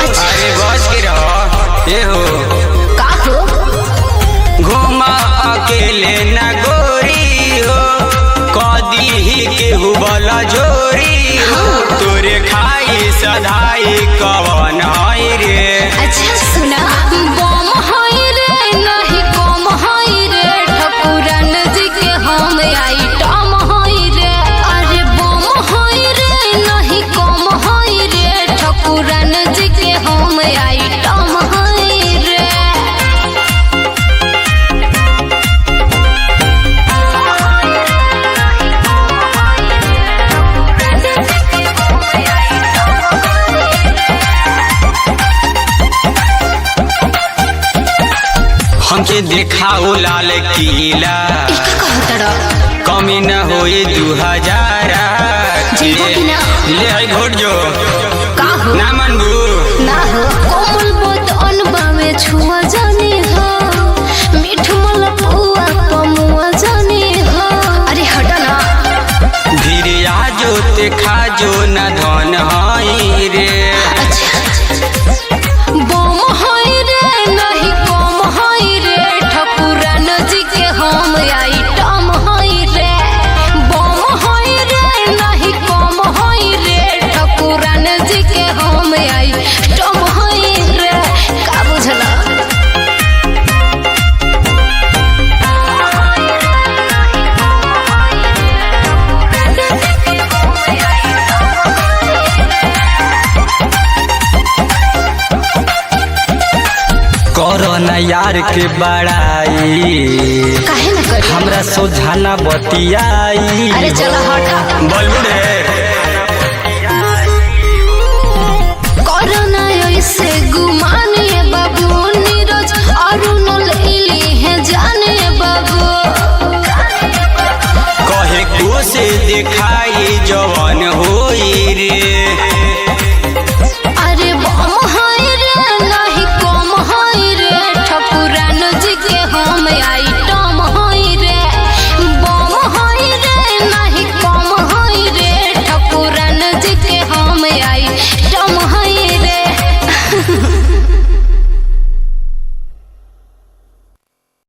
अरे बस के रहो ये हो का हो घुमा अकेले न गोरी हो कदी ही केहू बला जोरी हो तोरे खाई सदाई कवन है रे। अच्छा सुना बम है रे नहीं कम है रे ठकुरन जी के हम आइटम है रे। अरे बम है रे नहीं कम है रे ठकुरन जी के हम आइटम है रे। हमके देखाओ लाल किला कमी न होई 2000 ले आई घोट जो ना मनबू ना हो कोमल बोत अनबा में छुआ जाने हो मीठ मलपुआ पमुआ जाने हो। अरे हटा ना धीरे आजो ते खाजो न धन हई रे। बम है रे नहीं कम है रे ठकुरन जी के हम आइटम है रे। बम है रे नहीं कम है रे ठकुरन जी के हम आइटम है रे। का बुझला करो न यार के बड़ाई काहे ना करी हमरा सोझाना बतियाई। अरे चला हटा बोलबू रे